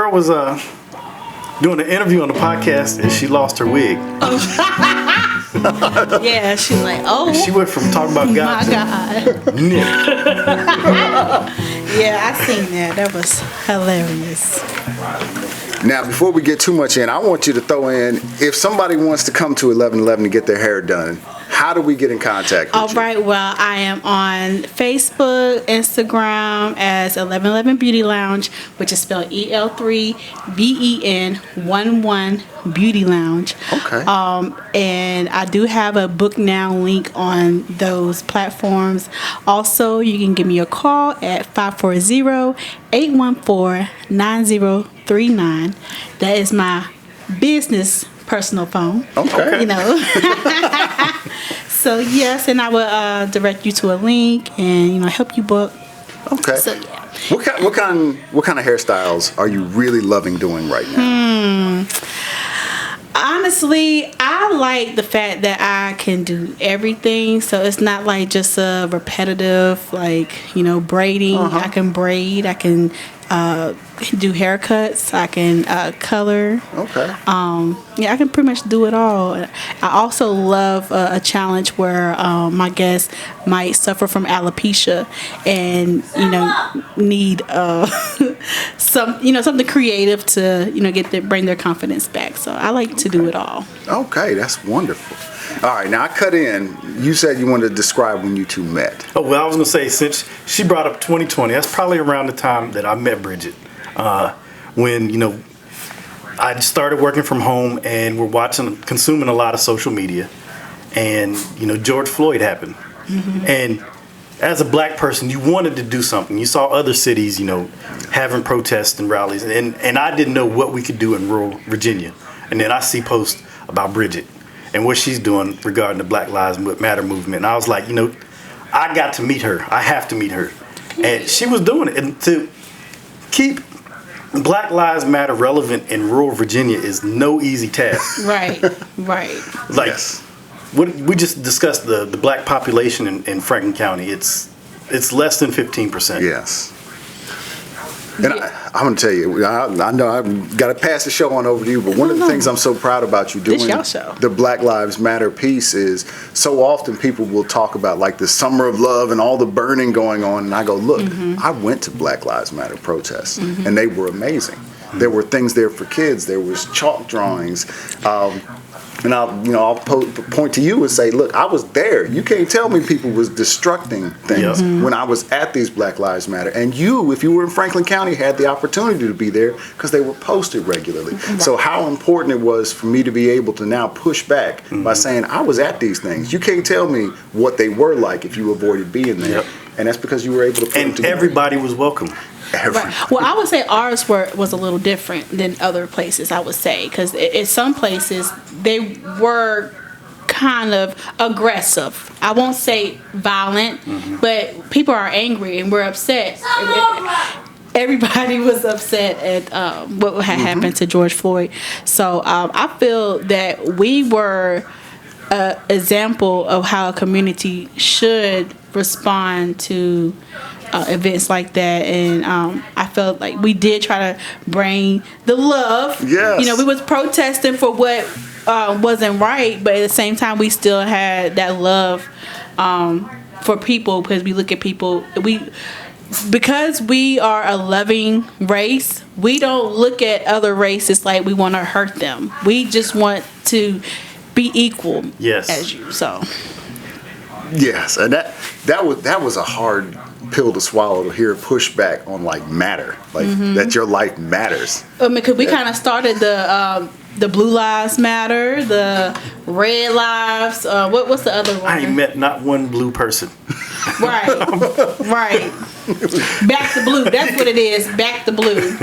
girl was doing an interview on the podcast and she lost her wig. Yeah, she's like, oh. She went from talking about God my God. Nick. Yeah, I seen that. That was hilarious. Now, before we get too much in, I want you to throw in, if somebody wants to come to 1111 to get their hair done, how do we get in contact with you? All right, well, I am on Facebook, Instagram as 1111 Beauty Lounge, which is spelled EL3BEN11 Beauty Lounge. Okay. And I do have a book now link on those platforms. Also, you can give me a call at 540-814-9039. That is my business personal phone. Okay. You know. So yes, and I will direct you to a link and help you book. Okay. So yeah. What kind of hairstyles are you really loving doing right now? Honestly, I like the fact that I can do everything. So it's not like just a repetitive, braiding. I can braid. I can do haircuts. I can color. Okay. Yeah, I can pretty much do it all. I also love a challenge where my guests might suffer from alopecia and need something creative to bring their confidence back. So I like to do it all. Okay, that's wonderful. All right, now I cut in. You said you wanted to describe when you two met. Oh, well, I was going to say, since she brought up 2020, that's probably around the time that I met Bridget. When, I started working from home and we're consuming a lot of social media. And, George Floyd happened. Mm-hmm. And as a black person, you wanted to do something. You saw other cities, having protests and rallies. And I didn't know what we could do in rural Virginia. And then I see posts about Bridget and what she's doing regarding the Black Lives Matter movement. And I was like, I got to meet her. I have to meet her. And she was doing it. And to keep Black Lives Matter relevant in rural Virginia is no easy task. Right. Yes. We just discussed the black population in Franklin County. It's less than 15%. Yes. And I'm going to tell you, I know I've got to pass the show on over to you, but one of the things I'm so proud about you doing the Black Lives Matter piece is so often people will talk about the summer of love and all the burning going on. And I go, look, I went to Black Lives Matter protests and they were amazing. There were things there for kids. There was chalk drawings. And I'll point to you and say, look, I was there. You can't tell me people was destructing things when I was at these Black Lives Matter. And you, if you were in Franklin County, had the opportunity to be there because they were posted regularly. Right. So how important it was for me to be able to now push back by saying, I was at these things. You can't tell me what they were like if you avoided being there. Yep. And that's because you were able to put them together. And everybody was welcome. Right. Well, I would say ours was a little different than other places, I would say, because in some places they were kind of aggressive. I won't say violent, but people are angry and we're upset. Everybody was upset at what had happened to George Floyd. So I feel that we were an example of how a community should respond to events like that, and I felt like we did try to bring the love. Yes. We was protesting for what wasn't right, but at the same time we still had that love for people, because we look at people, because we are a loving race, we don't look at other races like we want to hurt them. We just want to be equal as you. So yes, and that was a hard pill to swallow, to hear pushback on matter, that your life matters. Because we kind of started the Blue Lives Matter, the Red Lives. What's the other one? I ain't met not one blue person. Right. Back the blue. That's what it is. Back the blue.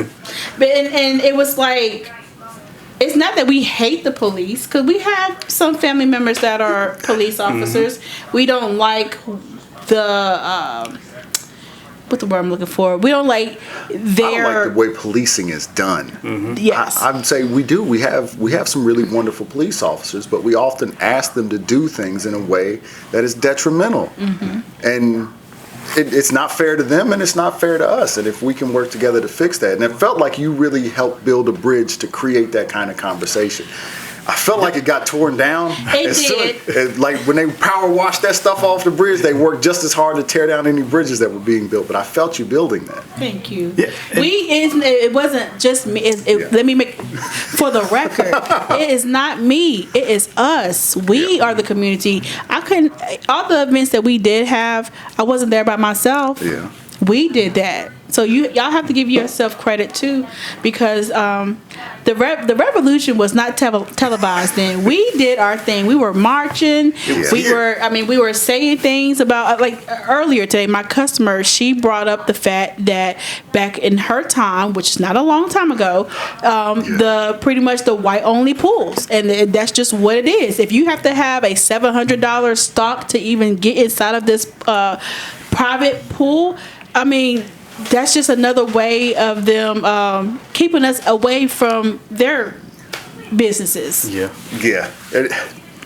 And it was it's not that we hate the police, because we have some family members that are police officers. We don't like the what's the word I'm looking for? We don't like their. I don't like the way policing is done. Yes, I would say we do. We have some really wonderful police officers, but we often ask them to do things in a way that is detrimental. And it's not fair to them and it's not fair to us. And if we can work together to fix that, and it felt like you really helped build a bridge to create that kind of conversation. I felt like it got torn down. It did. Like when they power washed that stuff off the bridge, they worked just as hard to tear down any bridges that were being built. But I felt you building that. Thank you. Yeah. It wasn't just me. Let me make, for the record, it is not me. It is us. We are the community. All the events that we did have, I wasn't there by myself. Yeah. We did that. So y'all have to give yourself credit too, because the revolution was not televised then. We did our thing. We were marching. We were saying things about, like earlier today, my customer, she brought up the fact that back in her time, which is not a long time ago, pretty much the white only pools, and that's just what it is. If you have to have a $700 stock to even get inside of this private pool, I mean, that's just another way of them keeping us away from their businesses. Yeah.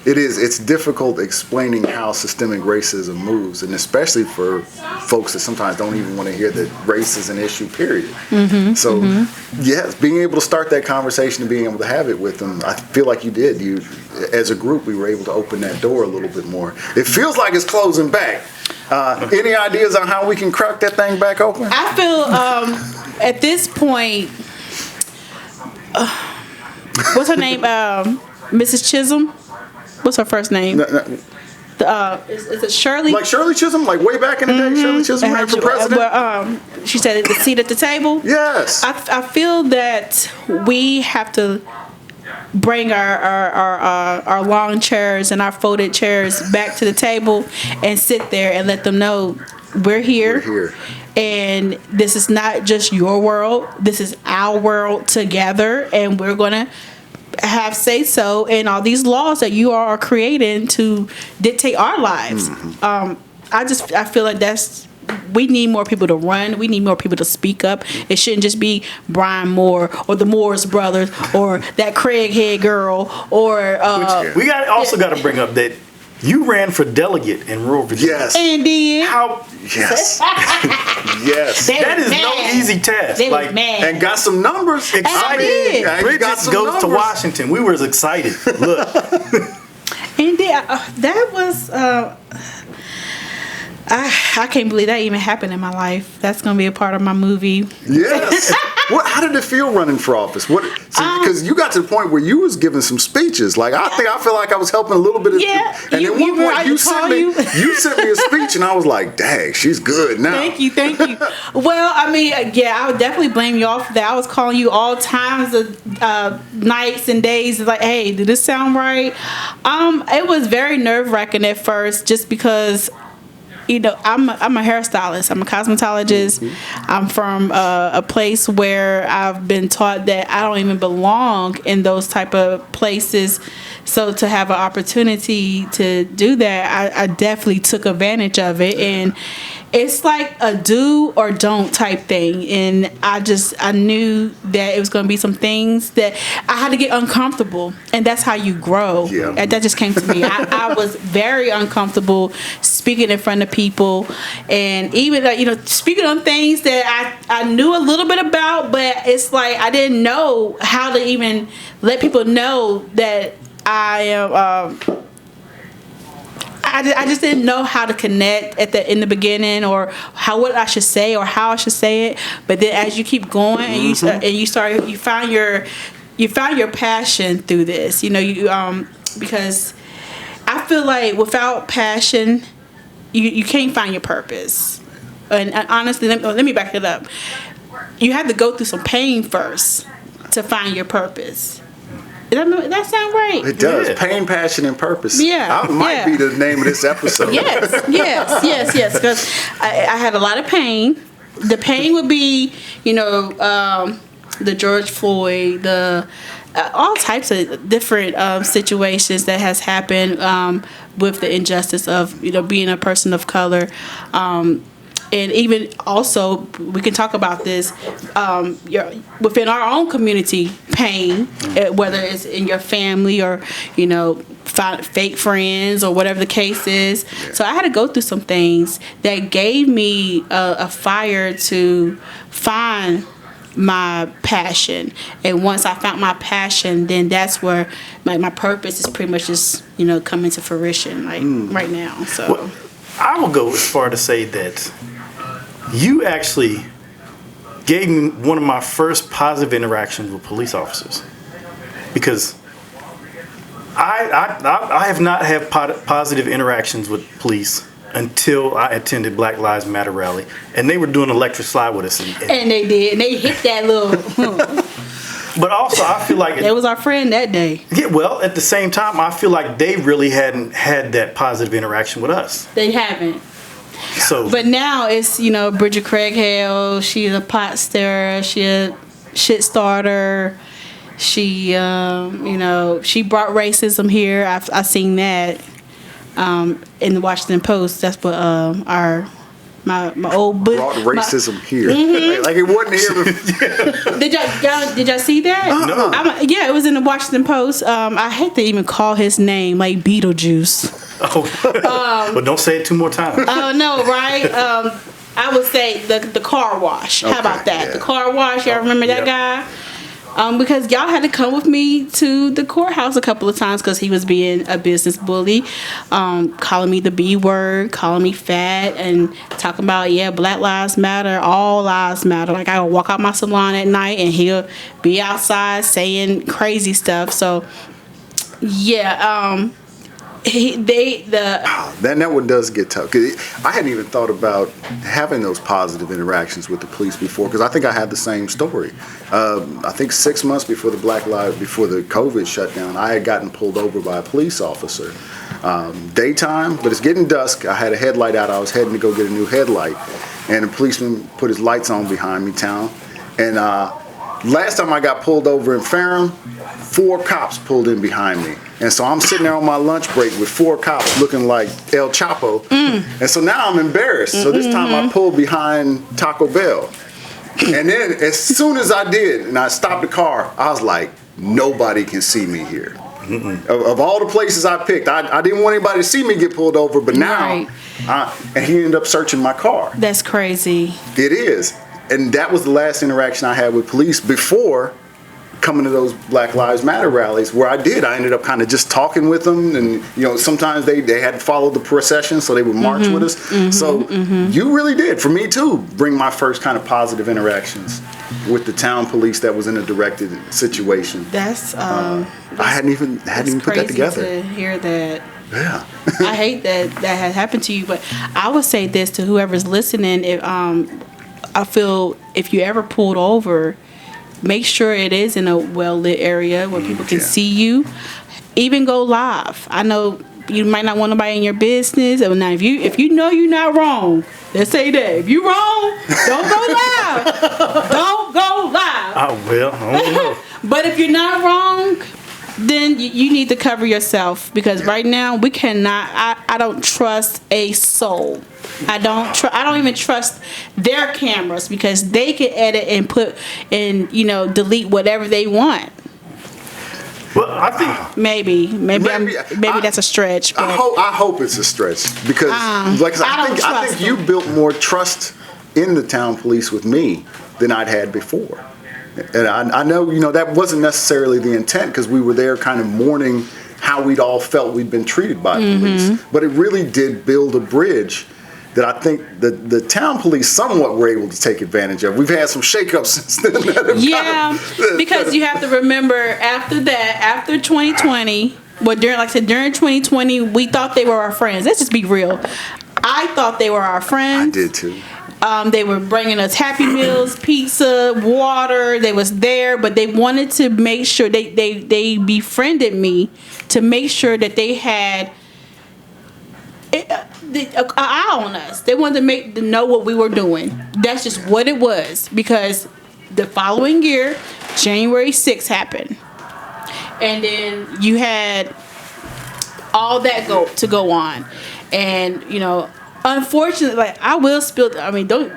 It is. It's difficult explaining how systemic racism moves, and especially for folks that sometimes don't even want to hear that race is an issue, period. Yes, being able to start that conversation and being able to have it with them, I feel like you did. As a group, we were able to open that door a little bit more. It feels like it's closing back. Any ideas on how we can crack that thing back open? I feel at this point, what's her name? Mrs. Chisholm. What's her first name? Is it Shirley? Like Shirley Chisholm, like way back in the day, Shirley Chisholm ran for president. She said the seat at the table. Yes. I feel that we have to bring our lawn chairs and our folded chairs back to the table and sit there and let them know we're here. And this is not just your world. This is our world together, and we're gonna have say so in all these laws that you are creating to dictate our lives. I feel like we need more people to run. We need more people to speak up. It shouldn't just be Brian Moore or the Morris brothers or that Craighead girl or. We also got to bring up that you ran for delegate in rural Virginia. Yes. And did. How? Yes. Yes. That is no easy task. They was mad. And got some numbers. Excited. Bridget goes to Washington. We were excited. Look. And that was. I can't believe that even happened in my life. That's gonna be a part of my movie. Yes. How did it feel running for office? Because you got to the point where you was giving some speeches. Like I feel like I was helping a little bit. And at one point you sent me a speech, and I was like, "Dang, she's good now." Thank you. Well, I mean, I would definitely blame y'all for that. I was calling you all times of nights and days, like, "Hey, did this sound right?" It was very nerve-wracking at first, just because. I'm a hairstylist. I'm a cosmetologist. I'm from a place where I've been taught that I don't even belong in those type of places. So to have an opportunity to do that, I definitely took advantage of it. And it's like a do or don't type thing. And I knew that it was going to be some things that I had to get uncomfortable. And that's how you grow. Yeah. That just came to me. I was very uncomfortable speaking in front of people, and even speaking on things that I knew a little bit about, but it's like I didn't know how to even let people know that I am. I just didn't know how to connect in the beginning, or what I should say or how I should say it. But then as you keep going and you find your passion through this. Because I feel like without passion, you can't find your purpose. And honestly, let me back it up. You have to go through some pain first to find your purpose. Does that sound right? It does. Yeah. Pain, passion, and purpose. Yeah. That might be the name of this episode. Yes. Because I had a lot of pain. The pain would be, the George Floyd, the all types of different situations that has happened with the injustice of being a person of color. and even also we can talk about this within our own community pain, whether it's in your family or fake friends or whatever the case is. So I had to go through some things that gave me a fire to find my passion. And once I found my passion, then that's where my purpose is pretty much just coming to fruition right now. So well, I will go as far to say that you actually gave me one of my first positive interactions with police officers, because I have not had positive interactions with police until I attended Black Lives Matter rally, and they were doing electric slide with us. And they did. And they hit that little. But also, I feel like it was our friend that day. Yeah. Well, at the same time, I feel like they really hadn't had that positive interaction with us. They haven't. So. But now it's Bridget Craighead. She's a pot stirrer. She a shit starter. She she brought racism here. I've seen that. In the Washington Post, that's what my old book brought racism here. Like it wasn't here. Did y'all see that? No. It was in the Washington Post. I hate to even call his name like Beetlejuice. Oh, but don't say it 2 more times. Oh no, right? I would say the car wash. How about that? Yeah. The car wash. Y'all remember that guy? Because y'all had to come with me to the courthouse a couple of times because he was being a business bully, calling me the B word, calling me fat, and talking about, Black Lives Matter, all lives matter. Like, I would walk out my salon at night and he'll be outside saying crazy stuff. So, that one does get tough. 'Cause I hadn't even thought about having those positive interactions with the police before, because I think I had the same story. I think 6 months before the COVID shutdown, I had gotten pulled over by a police officer. Daytime, but it's getting dusk. I had a headlight out. I was heading to go get a new headlight, and a policeman put his lights on behind me, and last time I got pulled over in Ferrum, 4 cops pulled in behind me. And so I'm sitting there on my lunch break with 4 cops looking like El Chapo. And so now I'm embarrassed. So this time I pulled behind Taco Bell. And then as soon as I did, and I stopped the car, I was like, nobody can see me here. Of all the places I picked, I didn't want anybody to see me get pulled over, but now, and he ended up searching my car. That's crazy. It is. And that was the last interaction I had with police before coming to those Black Lives Matter rallies, where I ended up kind of just talking with them, and sometimes they had to follow the procession, so they would march with us. You really did, for me too, bring my first kind of positive interactions with the town police that was in a directed situation. That's I hadn't even put that together. To hear that. Yeah. I hate that has happened to you, but I would say this to whoever's listening: if I feel if you ever pulled over, make sure it is in a well-lit area where people can see you. Even go live. I know you might not want nobody in your business. Now, if you know you're not wrong, let's say that. If you're wrong, don't go live. Don't go live. I don't know. But if you're not wrong, then you need to cover yourself, because right now we cannot. I don't trust a soul. I don't even trust their cameras, because they can edit and put and delete whatever they want. Well, I think maybe that's a stretch. But I hope it's a stretch, because I think you built more trust in the town police with me than I'd had before. And I know, that wasn't necessarily the intent, because we were there kind of mourning how we'd all felt we'd been treated by police. But it really did build a bridge that I think the town police somewhat were able to take advantage of. We've had some shakeups since then. Because you have to remember, after 2020, during 2020, we thought they were our friends. Let's just be real. I thought they were our friends. I did too. They were bringing us Happy Meals, pizza, water. They was there, but they wanted to make sure they befriended me to make sure that they had an eye on us. They wanted to know what we were doing. That's just what it was, because the following year, January 6th happened, and then you had all that go on, and unfortunately, like I will spill. I mean, don't.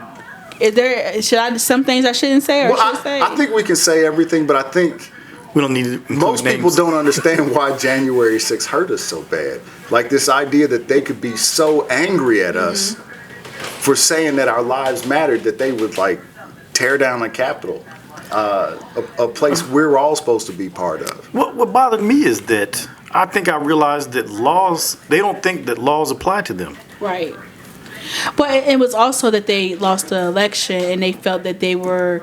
Is there? Should I? Some things I shouldn't say or should say? I think we can say everything, but I think we don't need to include most names. people don't understand why January 6th hurt us so bad. Like this idea that they could be so angry at us for saying that our lives mattered that they would like tear down a Capitol, a place we're all supposed to be part of. What bothered me is that I think I realized that they don't think that laws apply to them. Right. But it was also that they lost the election and they felt that the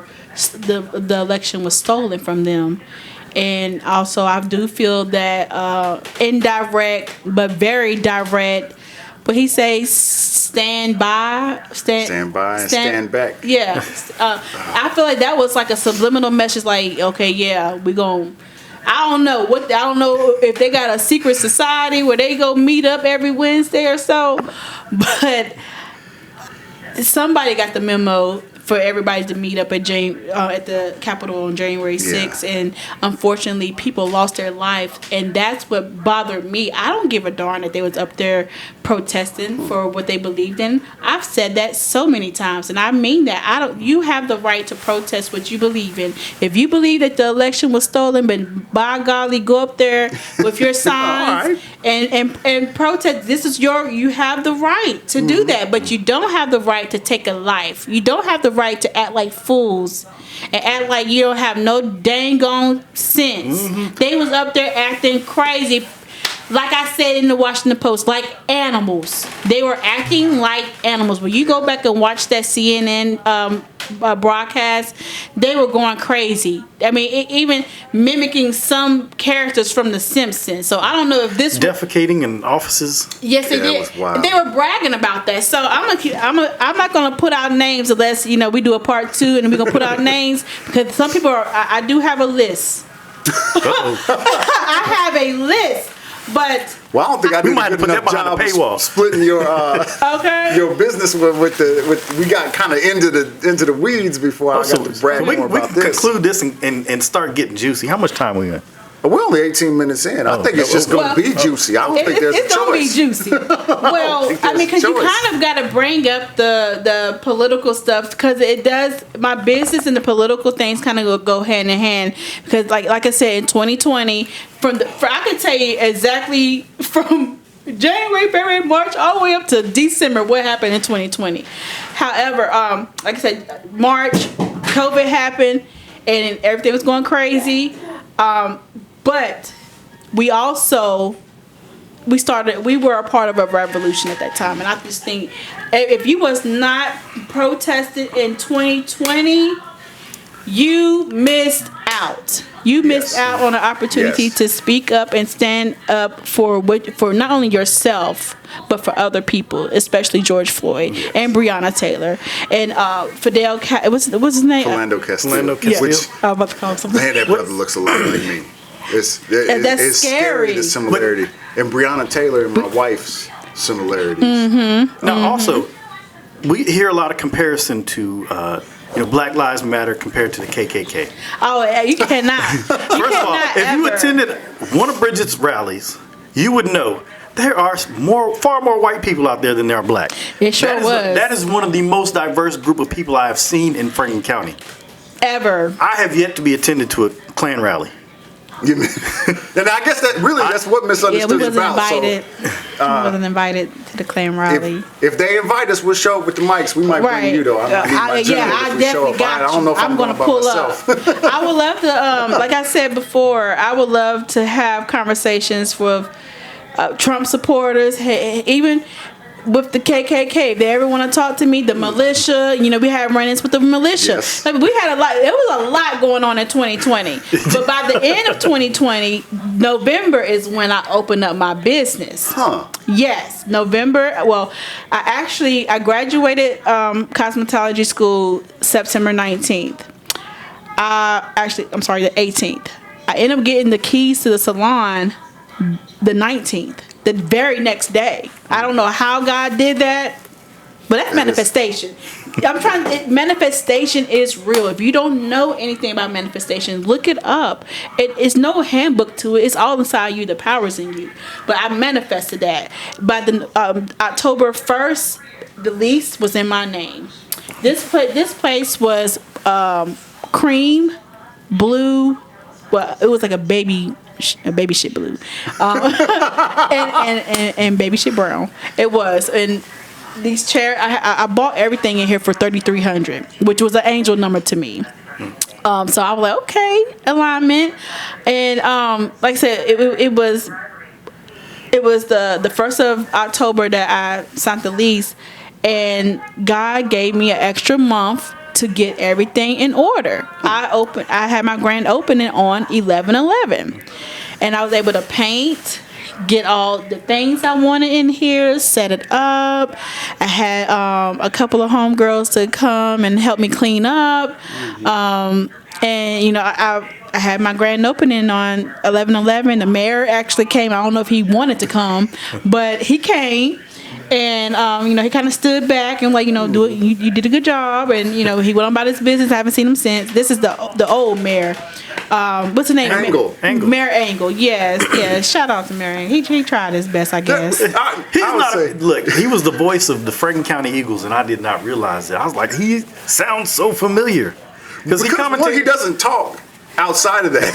election was stolen from them. And also I do feel that indirect but very direct, but he says stand by and stand back. Yeah. I feel like that was like a subliminal message, like, okay, yeah, we going I don't know if they got a secret society where they go meet up every Wednesday or so, but somebody got the memo for everybody to meet up at the Capitol on January 6th, and unfortunately, people lost their life, and that's what bothered me. I don't give a darn that they was up there protesting for what they believed in. I've said that so many times, and I mean that. You have the right to protest what you believe in. If you believe that the election was stolen, but by golly, go up there with your signs and protest. You have the right to do that, but you don't have the right to take a life. You don't have the right to act like fools and act like you don't have no dang on sense. They was up there acting crazy, like I said in the Washington Post, like animals. They were acting like animals. When you go back and watch that CNN broadcast, they were going crazy. I mean, even mimicking some characters from The Simpsons. So I don't know if this defecating in offices. Yes, they did. They were bragging about that. So I'm not gonna put out names unless we do a part 2 and we're gonna put out names, because some people are. I do have a list. I have a list. But I don't think I did a good enough job of splitting your your business with we got kind of into the weeds before I got to brag more about this. We can conclude this and start getting juicy. How much time we got? We're only 18 minutes in. I think it's just going to be juicy. I don't think there's a choice. It's going to be juicy. Well, I mean, because you kind of got to bring up the political stuff, because it does. My business and the political things kind of go hand in hand, because like I said, in 2020, I can tell you exactly from January, February, March, all the way up to December what happened in 2020. However, like I said, March, COVID happened and everything was going crazy. But we were a part of a revolution at that time, and I just think if you was not protested in 2020, you missed out. You missed out on an opportunity to speak up and stand up for not only yourself but for other people, especially George Floyd and Breonna Taylor and Fidel. What's his name? Philando Castile. Yeah. Which I was about to call him something. Man, that brother looks a lot like me. It's scary, the similarity. And Breonna Taylor and my wife's similarities. Now, also, we hear a lot of comparison to Black Lives Matter compared to the KKK. Oh, you cannot. First of all, if you attended one of Bridget's rallies, you would know there are far more white people out there than there are black. It sure was. That is one of the most diverse group of people I have seen in Franklin County. Ever. I have yet to be attended to a Klan rally. And I guess that's what misunderstood is about. We wasn't invited to the Klan rally. If they invite us, we'll show up with the mics. We might bring you though. I definitely got you. I don't know if I'm going to pull up. I would love to, like I said before, I would love to have conversations with Trump supporters, even with the KKK. If they ever want to talk to me, the militia, we had run-ins with the militia. Yes. Like, we had a lot. There was a lot going on in 2020. But by the end of 2020, November is when I opened up my business. Yes, November. Well, I graduated cosmetology school September 19th. I'm sorry, the 18th. I ended up getting the keys to the salon the 19th. The very next day. I don't know how God did that, but that's manifestation. Manifestation is real. If you don't know anything about manifestation, look it up. It's no handbook to it. It's all inside you. The power's in you. But I manifested that. By the October 1st, the lease was in my name. This place was cream, blue. Well, it was like a baby shit blue, and baby shit brown. It was, and these chairs. I bought everything in here for $3,300, which was an angel number to me. So I was like, okay, alignment, and like I said, it was the 1st of October that I signed the lease, and God gave me an extra month to get everything in order. I had my grand opening on 11/11, and I was able to paint, get all the things I wanted in here, set it up. I had a couple of homegirls to come and help me clean up. And you know, I had my grand opening on 11/11. The mayor actually came. I don't know if he wanted to come, but he came. And you know, he kind of stood back and like, you know, do it. You did a good job. And you know, he went on about his business. I haven't seen him since. This is the old mayor. What's his name? Angle. Mayor Angle. Yes. Shout out to Mayor Angle. He tried his best, I guess. Look, he was the voice of the Franklin County Eagles, and I did not realize that. I was like, he sounds so familiar because he doesn't talk outside of that.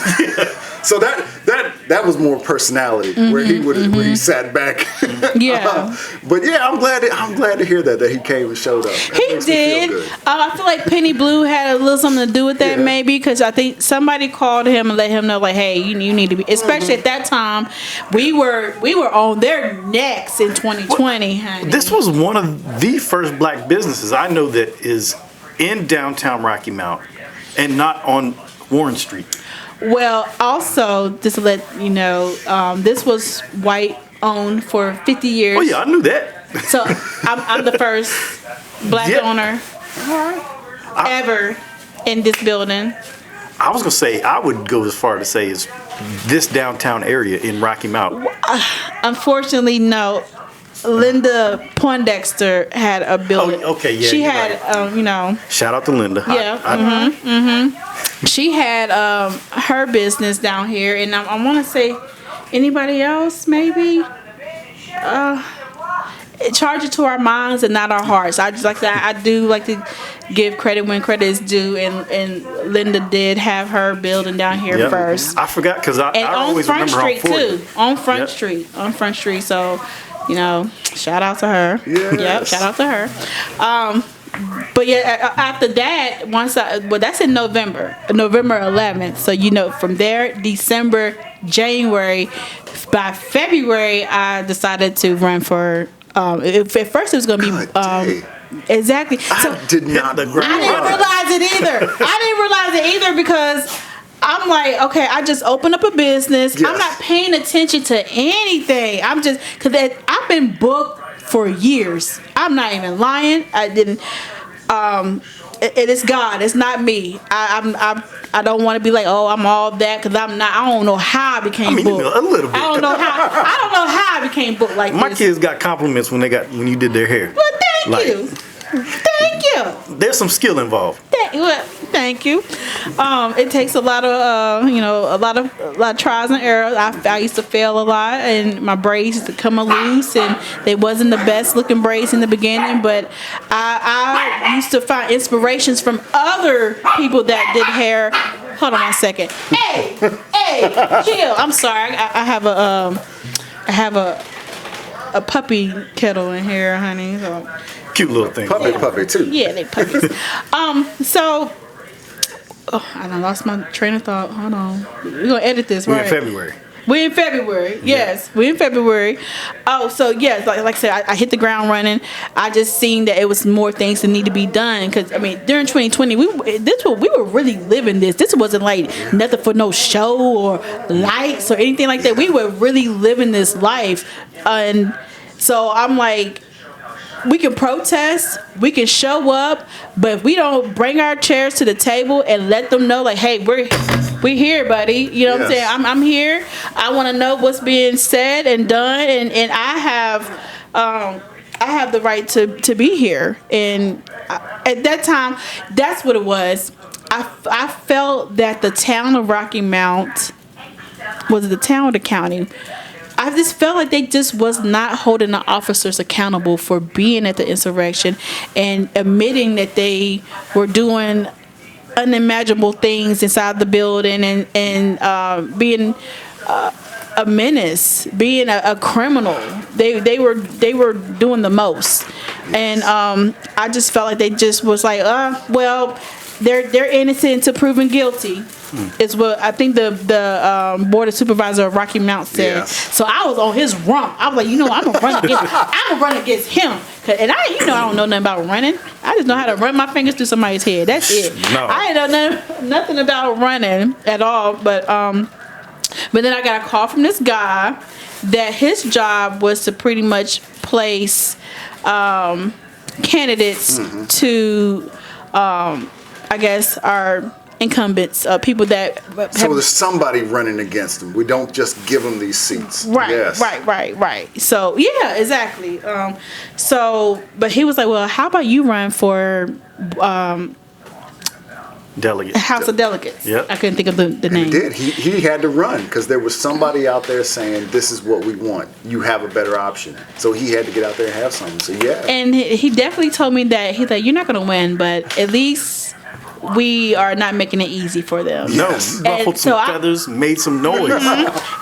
So that was more personality, where he sat back. Yeah. But yeah, I'm glad to hear that he came and showed up. He did. I feel like Penny Blue had a little something to do with that, maybe, because I think somebody called him and let him know, like, hey, you need to be. Especially at that time, we were on their necks in 2020. Honey. This was one of the first black businesses I know that is in downtown Rocky Mount and not on Warren Street. Well, also, just to let you know, this was white owned for 50 years. Oh yeah, I knew that. So I'm the first black owner ever in this building. I was gonna say, I would go as far to say is this downtown area in Rocky Mount. Unfortunately, no. Linda Poindexter had a building. Oh, okay, yeah. She had, you know. Shout out to Linda. Yeah. She had her business down here, and I want to say, anybody else maybe? Charge it to our minds and not our hearts. I just like that. I do like to give credit when credit is due, and Linda did have her building down here first. I forgot because I always remember on Front Street. On Front Street. So, you know, shout out to her. Yes. Yep, shout out to her. But yeah, after that, that's in November 11th. So, you know, from there, December, January, by February, I decided to run for. At first, it was going to be exactly. So I did not. I didn't realize it either because I'm like, okay, I just opened up a business. Yes. I'm not paying attention to anything. I'm just because I've been booked for years. I'm not even lying. I didn't. It is God. It's not me. I don't want to be like, oh, I'm all that because I'm not. I don't know how I became booked. A little bit. I don't know how I became booked like My this. kids got compliments when you did their hair. Well, thank you. Thank you. There's some skill involved. Thank you. It takes a lot of a lot of trials and errors. I used to fail a lot, and my braids used to come loose, and they wasn't the best looking braids in the beginning. But I used to find inspirations from other people that did hair. Hold on 1 second. Hey, chill. I'm sorry. I have a puppy kettle in here, honey. So. Cute little thing. Puppy too. Yeah, they puppies. So, I done lost my train of thought. Hold on. We're gonna edit this, right? We're in February. Yes, we're in February. Oh, so yes, like I said, I hit the ground running. I just seen that it was more things that need to be done because I mean, during 2020, we were really living this. This wasn't like nothing for no show or lights or anything like that. We were really living this life, and so I'm like. We can protest, we can show up, but if we don't bring our chairs to the table and let them know, like, hey, we're here, buddy. You know what I'm saying? I'm here. I want to know what's being said and done, and I have the right to be here. And at that time, that's what it was. I felt that the town of Rocky Mount was it the town or the county? I just felt like they just was not holding the officers accountable for being at the insurrection and admitting that they were doing unimaginable things inside the building and being a menace, being a criminal. They were doing the most, and I just felt like they just was like, well, they're innocent until proven guilty. Is what I think the board of supervisor of Rocky Mount said. Yes. So I was on his rump. I was like, I'm gonna run against him. And I don't know nothing about running. I just know how to run my fingers through somebody's head. That's it. No. I ain't know nothing about running at all. But then I got a call from this guy that his job was to pretty much place candidates to, I guess, our incumbents, people that So there's somebody running against them. We don't just give them these seats. Right, Yes. right. So yeah, exactly. But he was like, "Well, how about you run for Delegate. House of Delegates?" Yep. I couldn't think of the name. He did. He had to run because there was somebody out there saying, "This is what we want. You have a better option." So he had to get out there and have something. So yeah. And he definitely told me that he's like, "You're not gonna win, but at least we are not making it easy for them." No, Yes. ruffled And so some feathers, made some noise.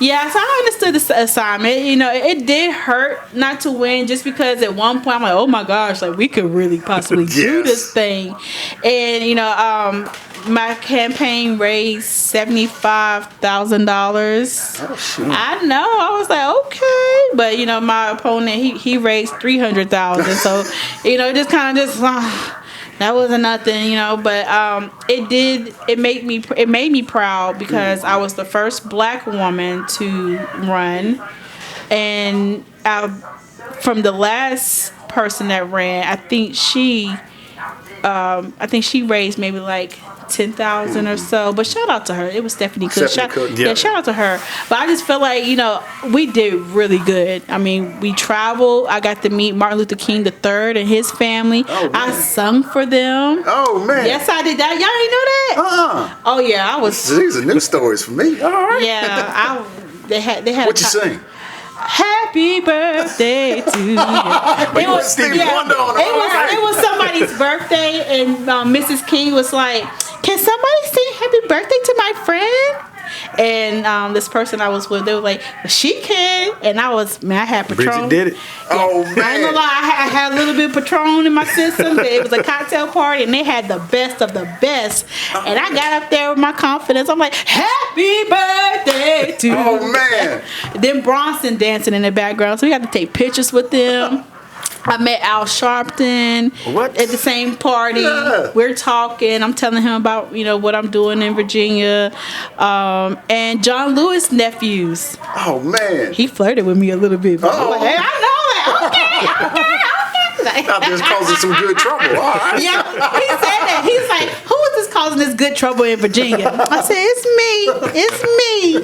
Yeah, so I understood this assignment. It did hurt not to win, just because at one point I'm like, oh my gosh, like we could really possibly do Yes. this thing. And my campaign raised $75,000. Oh, shoot. I know. I was like, okay, but my opponent he raised $300,000. So it just kind of just. That wasn't nothing, but it made me proud because I was the first Black woman to run, and from the last person that ran, I think she raised maybe like 10,000 or so. But shout out to her. It was Stephanie Cook. Yeah. Shout out to her. But I just feel like we did really good. I mean, we traveled. I got to meet Martin Luther King III and his family. Oh, I man. sung for them. Oh man. Yes, I did that. Y'all ain't know that? Oh yeah, I was. These are new stories for me. All right. Yeah, they had. What you sing? Happy birthday to you. It was Stevie Wonder on it. It was somebody's birthday, and Mrs. King was like, "Can somebody sing Happy Birthday to my friend?" And this person I was with, they were like, "She can." And I had Patron. Bridget did it. Oh man. I ain't gonna lie, I had a little bit of Patron in my system. It was a cocktail party, and they had the best of the best. And I got up there with my confidence. I'm like, "Happy birthday to you." Oh man. Then Bronson dancing in the background, so we got to take pictures with them. I met Al Sharpton at the same party. Yeah. We're talking. I'm telling him about what I'm doing in Virginia, and John Lewis' nephews. Oh man. He flirted with me a little bit. But I'm like, hey, I know it. Okay. Out there's causing some good trouble. All right. Yeah, he said that. He's like, who is this causing this good trouble in Virginia? I said, it's me.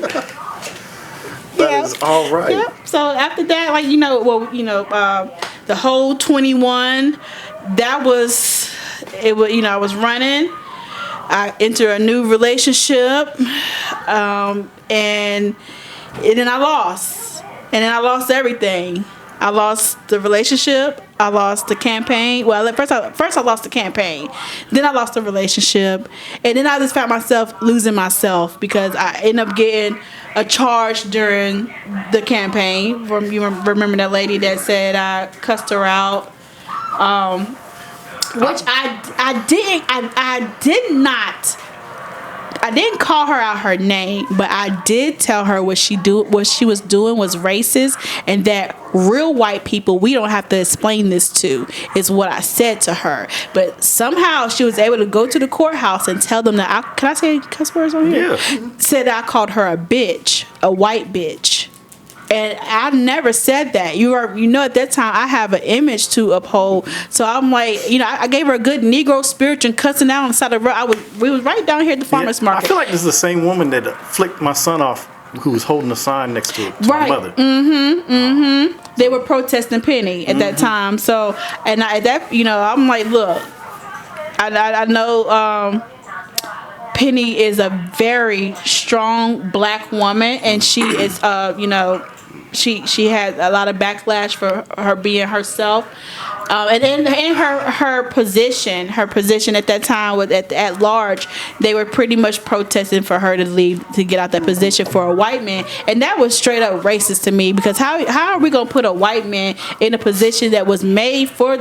That is all right. Yep. So after that, the whole 21, that was it. Was I was running. I entered a new relationship, and then I lost, and then I lost everything. I lost the relationship. I lost the campaign. Well, first I lost the campaign. Then I lost the relationship. And then I just found myself losing myself because I ended up getting a charge during the campaign. You remember that lady that said I cussed her out? Which I didn't call her out her name, but I did tell her what she was doing was racist, and that real white people we don't have to explain this to, is what I said to her. But somehow she was able to go to the courthouse and tell them that can I say cuss words on here? Yeah. Said I called her a bitch, a white bitch. And I never said that. At that time I have an image to uphold. So I'm like, I gave her a good Negro spiritual and cussing out on the side of the road. We was right down here at the farmer's market. I feel like this is the same woman that flicked my son off, who was holding a sign next to my mother. They were protesting Penny at that time. So, and I'm like, look, I know Penny is a very strong Black woman, and she is, she had a lot of backlash for her being herself. And in her position at that time with at large, they were pretty much protesting for her to leave, to get out that position for a white man, and that was straight up racist to me, because how are we gonna put a white man in a position that was made for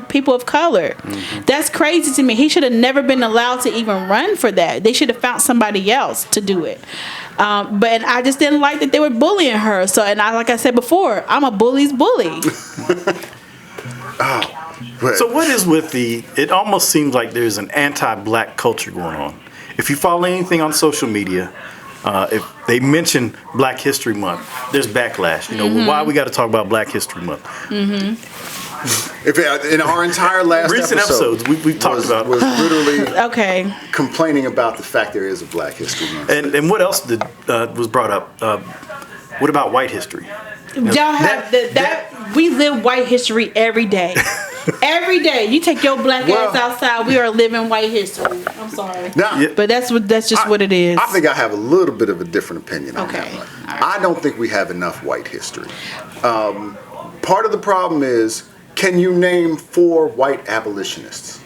people of color? Mm-hmm. That's crazy to me. He should have never been allowed to even run for that. They should have found somebody else to do it. But I just didn't like that they were bullying her. So, like I said before, I'm a bully's bully. So what is with it almost seems like there's an anti-black culture going on. If you follow anything on social media, if they mention Black History Month, there's backlash. Mm-hmm. Why we got to talk about Black History Month? Mm-hmm. If in our entire last recent episodes, we've talked about was literally complaining about the fact there is a Black History Month. And what else was brought up? What about white history? Y'all have that we live white history every day. Every day. You take your black ass outside, we are living white history. I'm sorry. Now, but that's just what it is. I think I have a little bit of a different opinion on that one. Right. I don't think we have enough white history. Part of the problem is, can you name 4 white abolitionists?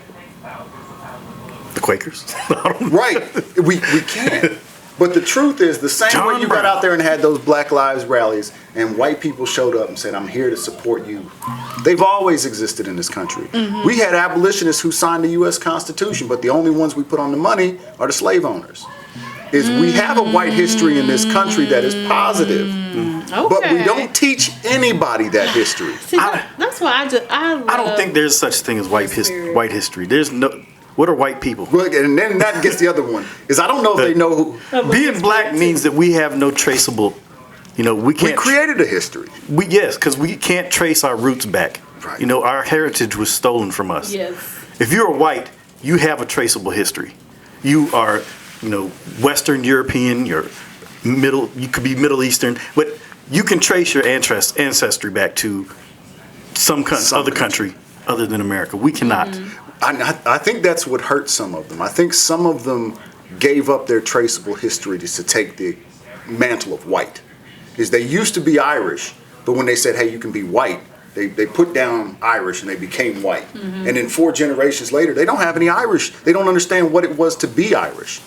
The Quakers? Right. We can't. But the truth is, the same way you got out there and had those Black Lives rallies and white people showed up and said, I'm here to support you. They've always existed in this country. Mm-hmm. We had abolitionists who signed the U.S. Constitution, but the only ones we put on the money are the slave owners. We have a white history in this country that is positive. Okay. But we don't teach anybody that history. See, that's why I don't think there's such thing as white history. There's no... What are white people? Well, and then that gets the other one. Is I don't know if they know who. Being black means that we have no traceable, we can't. We created a history. Yes, because we can't trace our roots back. Right. Our heritage was stolen from us. Yes. If you're white, you have a traceable history. You are, Western European, you could be Middle Eastern, but you can trace your ancestry back to some other country other than America. We cannot. Mm-hmm. I think that's what hurt some of them. I think some of them gave up their traceable history to take the mantle of white. Is they used to be Irish, but when they said, hey, you can be white, they put down Irish and they became white. Mm-hmm. And then 4 generations later, they don't have any Irish. They don't understand what it was to be Irish.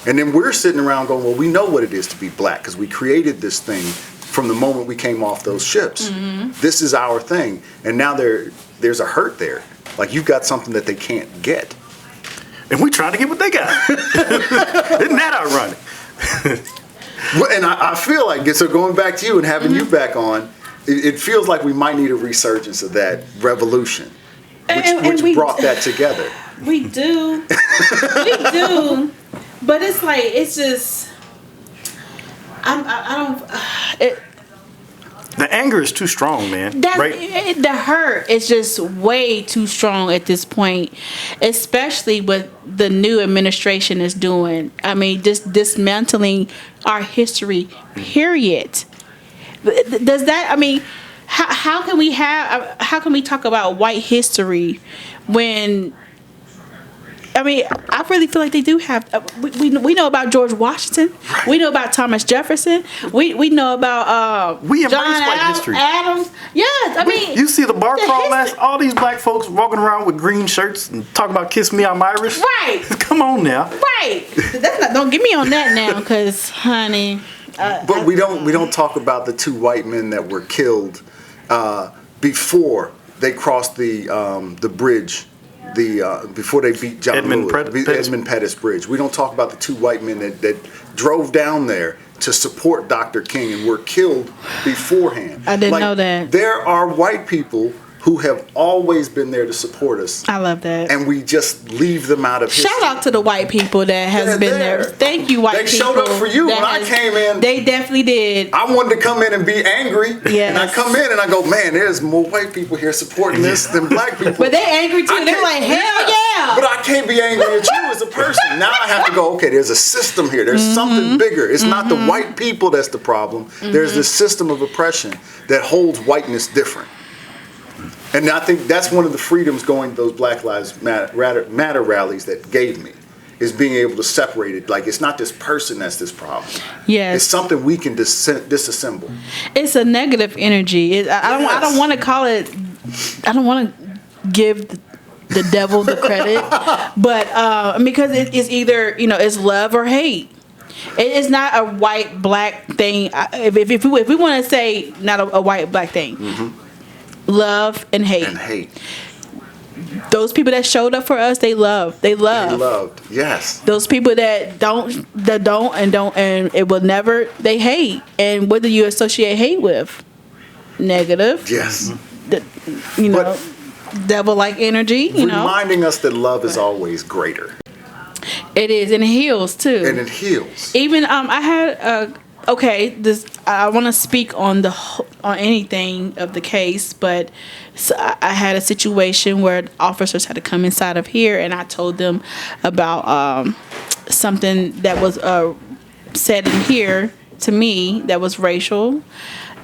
And then we're sitting around going, well, we know what it is to be black because we created this thing from the moment we came off those ships. Mm-hmm. This is our thing. And now there's a hurt there. Like you've got something that they can't get. And we trying to get what they got. Isn't that ironic? Well, and I feel like, so going back to you and having you back on, it feels like we might need a resurgence of that revolution, which brought that together. We do. We do. But it's just, the anger is too strong, man. The hurt is just way too strong at this point, especially what the new administration is doing. I mean, just dismantling our history, period. Does that, how can we talk about white history when... I really feel like they do have. We know about George Washington. Right. We know about Thomas Jefferson. We know about we John white history. Adams. Yes, you see the bar crawl last. All these black folks walking around with green shirts and talking about "Kiss Me, I'm Irish." Right. Come on now. Right. Don't get me on that now, because honey. But we don't talk about the 2 white men that were killed before they crossed the bridge. Before they beat John Edmund Pettus Bridge. We don't talk about the 2 white men that drove down there to support Dr. King and were killed beforehand. I didn't know that. There are white people who have always been there to support us. I love that. And we just leave them out of history. Shout out to the white people that has been there. Thank you, white people. They showed up for you when I came in. They definitely did. I wanted to come in and be angry. Yes. And I come in and I go, man, there's more white people here supporting this than black people. But they angry too. They're like, hell yeah. But I can't be angry at you as a person. Now I have to go, okay, there's a system here. There's something bigger. It's not the white people that's the problem. There's this system of oppression that holds whiteness different. And I think that's one of the freedoms going to those Black Lives Matter rallies that gave me, is being able to separate it. Like, it's not this person that's this problem. Yes. It's something we can disassemble. It's a negative energy. I don't want to call it. I don't want to give the devil the credit, but because it's either it's love or hate. It is not a white black thing. If we want to say not a white black thing, love and hate. And hate. Those people that showed up for us, they love. They loved. Yes. Those people that don't and it will never. They hate. And what do you associate hate with? Negative. Yes. Devil-like energy. Reminding us that love is always greater. It is, and it heals too. And it heals. Even I had I want to speak on anything of the case, but I had a situation where officers had to come inside of here, and I told them about something that was said in here to me that was racial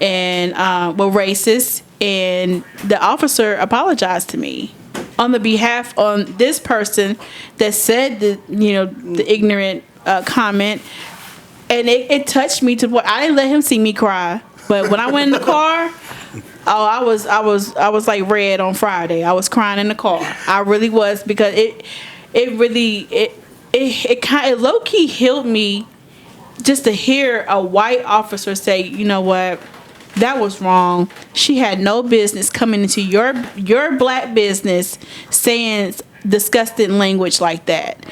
and racist, and the officer apologized to me on the behalf on this person that said the ignorant comment, and it touched me to what I didn't let him see me cry, but when I went in the car, I was like red on Friday. I was crying in the car. I really was, because it kind of low key healed me just to hear a white officer say, you know what, that was wrong. She had no business coming into your black business saying disgusting language like that.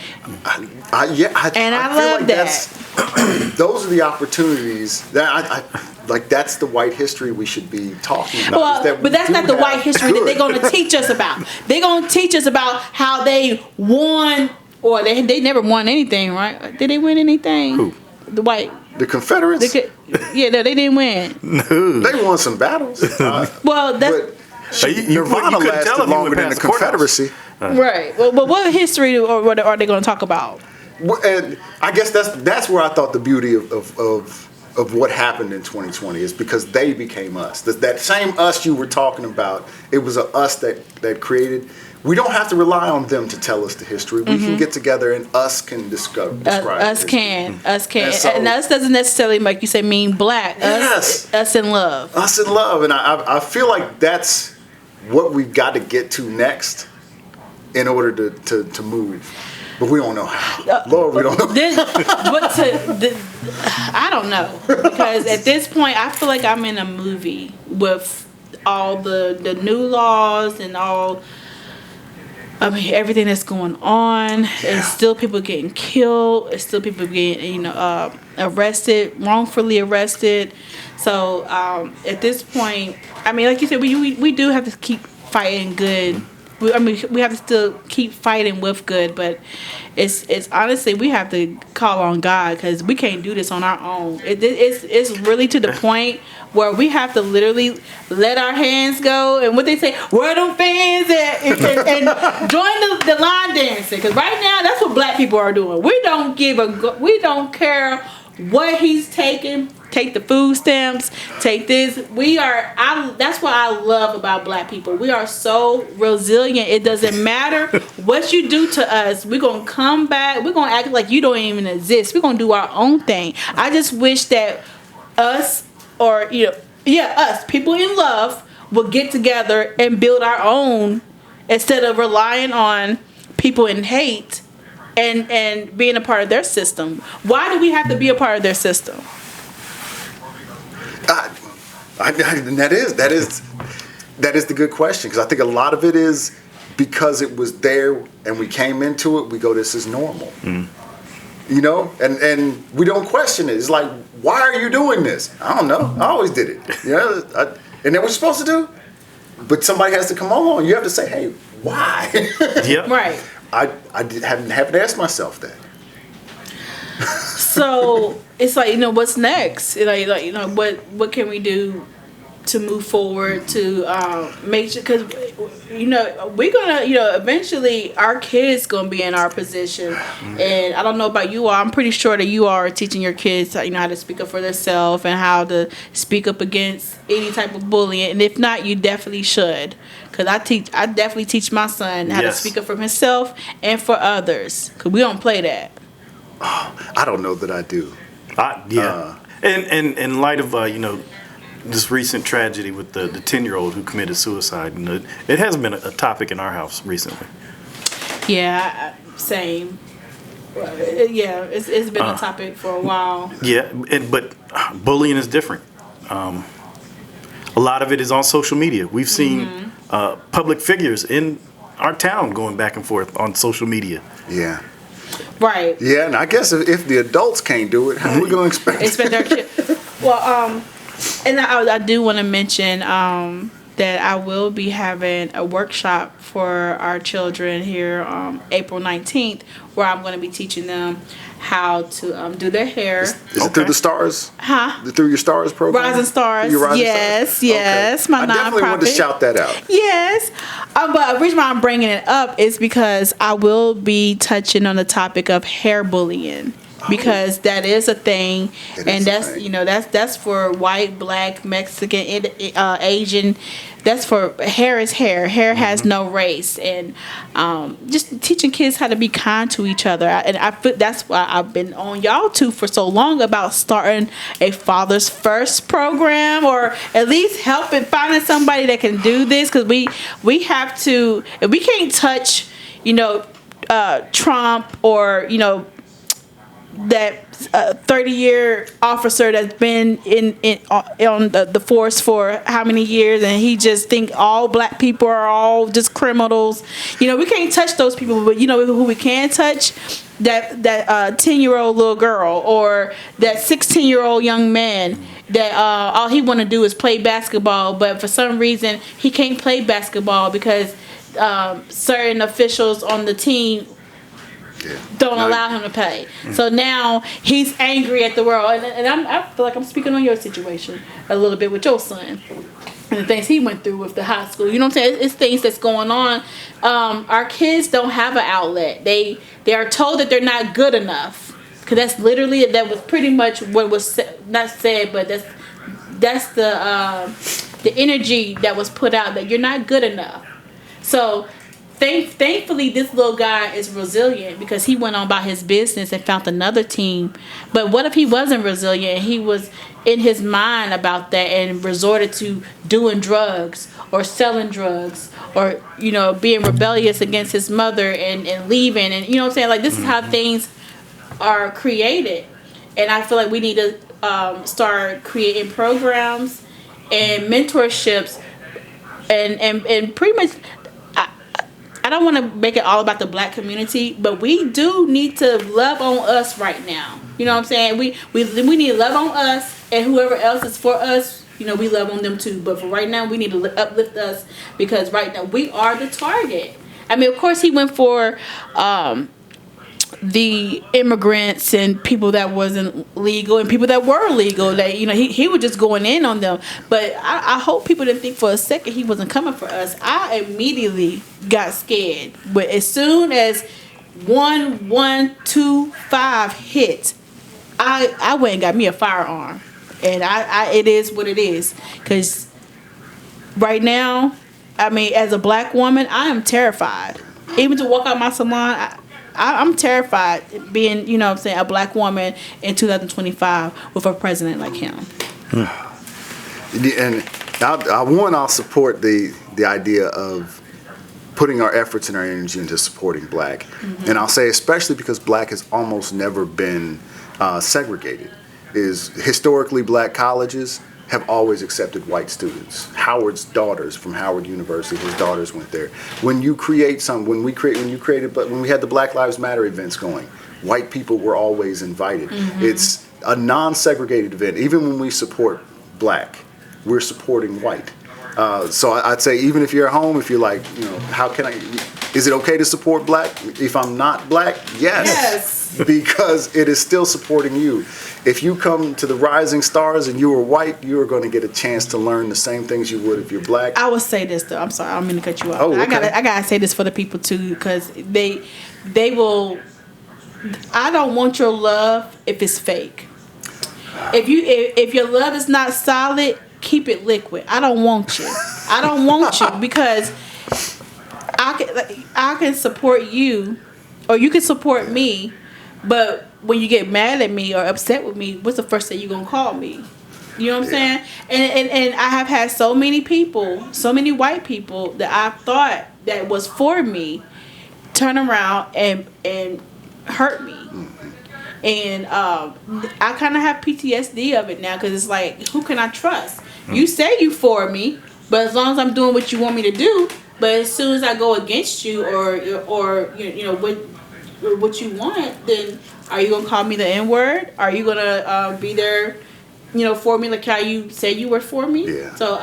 I love like that. Those are the opportunities that that's the white history we should be talking about. Well, but that's not the white history that they're going to teach us about. They're going to teach us about how they won, or they never won anything, right? Did they win anything? Who? The white. The Confederates? No, they didn't win. No. They won some battles. Well, that's... Nirvana lasted longer than the Confederacy. Right. Well, what history are they going to talk about? And I guess that's where I thought the beauty of what happened in 2020 is because they became us. That same us you were talking about, it was a us that created. We don't have to rely on them to tell us the history. We can get together and us can describe us history. Us can. And us doesn't necessarily, like you say, mean black. Yes. Us in love. Us in love. And I feel like that's what we've got to get to next in order to move. But we don't know how. Lord, we don't know. I don't know. Because at this point, I feel like I'm in a movie with all the new laws and all... everything that's going on. Yeah. It's still people getting killed. It's still people getting, arrested, wrongfully arrested. So at this point, like you said, we do have to keep fighting good. We have to still keep fighting with good, but it's honestly, we have to call on God, because we can't do this on our own. It's really to the point where we have to literally let our hands go, and what they say, where them fans at, and join the line dancing. Because right now, that's what black people are doing. We don't care what he's taking. Take the food stamps. Take this. That's what I love about black people. We are so resilient. It doesn't matter what you do to us. We're gonna come back. We're gonna act like you don't even exist. We're gonna do our own thing. I just wish that us, people in love, would get together and build our own, instead of relying on people in hate and being a part of their system. Why do we have to be a part of their system? That is the good question, because I think a lot of it is because it was there and we came into it. We go, this is normal, and we don't question it. It's like, why are you doing this? I don't know. I always did it. And then what you're supposed to do? But somebody has to come along. You have to say, hey, why? Yep. Right. I haven't asked myself that. So it's like, what's next? What can we do to move forward, to make sure, because we're gonna, eventually our kids gonna be in our position. And I don't know about you all, I'm pretty sure that you all are teaching your kids how to speak up for themselves and how to speak up against any type of bullying. And if not, you definitely should, because I definitely teach my son how to speak up for himself and for others, because we don't play that. I don't know that I do. And in light of this recent tragedy with the 10-year-old who committed suicide, it has been a topic in our house recently. Yeah, same. It's been a topic for a while. Yeah, but bullying is different. A lot of it is on social media. We've seen public figures in our town going back and forth on social media. Yeah. Right. Yeah, and I guess if the adults can't do it, how are we going to expect their kid? Well, and I do want to mention that I will be having a workshop for our children here April 19th, where I'm going to be teaching them how to do their hair. Is it through the Stars? Huh? Through your Stars program? Rising Stars. Yes. Okay. My nonprofit. I definitely want to shout that out. Yes. But the reason why I'm bringing it up is because I will be touching on the topic of hair bullying. Because that is a thing, and that's for white, black, Mexican, Asian. That's for hair is hair. Hair has no race, and just teaching kids how to be kind to each other. And I feel that's why I've been on y'all two for so long about starting a Father's First program, or at least helping finding somebody that can do this, because we have to. If we can't touch, Trump or that 30-year officer that's been on the force for how many years, and he just think all black people are all just criminals. We can't touch those people, but who we can touch? That 10-year-old little girl, or that 16-year-old young man that all he want to do is play basketball, but for some reason he can't play basketball because certain officials on the team don't allow him to play. So now he's angry at the world, and I feel like I'm speaking on your situation a little bit with your son and the things he went through with the high school. You know what I'm saying? It's things that's going on. Our kids don't have an outlet. They are told that they're not good enough, because that's literally, that was pretty much what was not said, but that's the energy that was put out, that you're not good enough. So thankfully, this little guy is resilient, because he went on about his business and found another team. But what if he wasn't resilient? He was in his mind about that and resorted to doing drugs or selling drugs, or being rebellious against his mother and leaving. And what I'm saying? Like, this is how things are created. And I feel like we need to start creating programs and mentorships and pretty much. I don't want to make it all about the black community, but we do need to love on us right now. You know what I'm saying? We need to love on us, and whoever else is for us, we love on them too. But for right now, we need to uplift us, because right now we are the target. I mean, of course, he went for the immigrants and people that wasn't legal and people that were legal. That he was just going in on them. But I hope people didn't think for a second he wasn't coming for us. I immediately got scared, but as soon as 1125 hit, I went and got me a firearm, and I it is what it is. Because right now, I mean, as a black woman, I am terrified. Even to walk out my salon, I'm terrified being, a black woman in 2025 with a president like him. And I'll support the idea of putting our efforts and our energy into supporting black. Mm-hmm. And I'll say especially because black has almost never been segregated. Historically, black colleges have always accepted white students. Howard's daughters from Howard University, his daughters went there. When we had the Black Lives Matter events going, white people were always invited. Mm-hmm. It's a non-segregated event. Even when we support black, we're supporting white. So I'd say, even if you're at home, if you're like, is it okay to support black if I'm not black? Yes. Because it is still supporting you. if you come to the Rising Stars and you are white, you are going to get a chance to learn the same things you would if you're black. I would say this though. I'm sorry, I don't mean to cut you off. Oh, okay. I gotta say this for the people too, because they will. I don't want your love if it's fake. If your love is not solid, keep it liquid. I don't want you. I don't want you because I can support you, or you can support me, but when you get mad at me or upset with me, what's the first thing you're gonna call me? You know what I'm saying? And I have had so many people, so many white people that I thought that was for me, turn around and hurt me. And I kind of have PTSD of it now, because it's like, who can I trust? You say you for me, but as long as I'm doing what you want me to do, but as soon as I go against you or you know what you want, then are you gonna call me the N-word? Are you gonna be there, for me like how you say you were for me? Yeah. So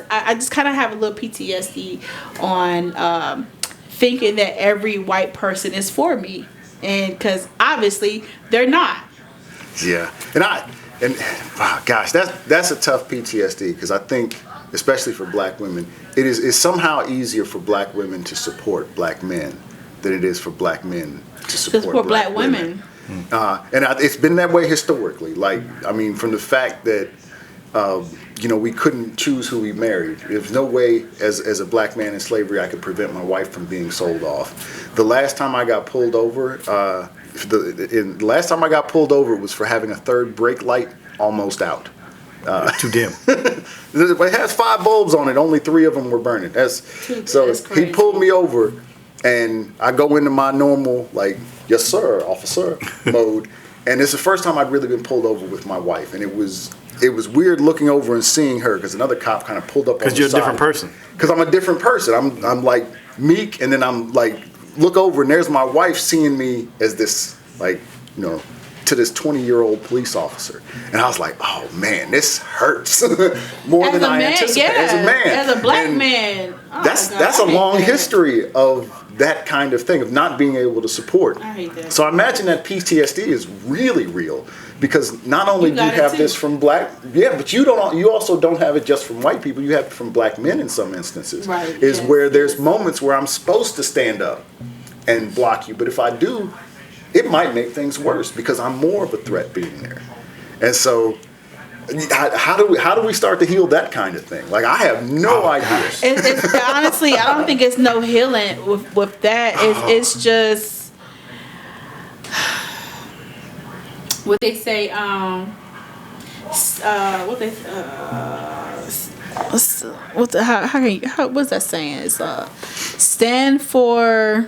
I just kind of have a little PTSD on thinking that every white person is for me. And because obviously they're not. Yeah, and gosh, that's a tough PTSD, because I think, especially for black women, it's somehow easier for black women to support black men than it is for black men to support black women. And it's been that way historically. Like, I mean, from the fact that we couldn't choose who we married. There's no way, as a black man in slavery, I could prevent my wife from being sold off. The last time I got pulled over, it was for having a third brake light almost out. Too dim. It has 5 bulbs on it. Only 3 of them were burning. That's crazy. He pulled me over, and I go into my normal, like, yes sir, officer mode. And it's the first time I'd really been pulled over with my wife, and it was weird looking over and seeing her, because another cop kind of pulled up on the side. Because you're a different person. Because I'm a different person. I'm like meek, and then I'm like, look over, and there's my wife seeing me as this, like, to this 20-year-old police officer. And I was like, oh man, this hurts more than I anticipated. Yeah, as a man. As a black man. Oh, that's a long history of that kind of thing, of not being able to support. I hate that. So I imagine that PTSD is really real, because not only do you have this from black, but you also don't have it just from white people. You have it from black men in some instances. Right. Where there's moments where I'm supposed to stand up and block you, but if I do, it might make things worse, because I'm more of a threat being there. And so, how do we start to heal that kind of thing? Like, I have no idea. It's honestly, I don't think it's no healing with that. It's just what they say. What's that saying? It's stand for.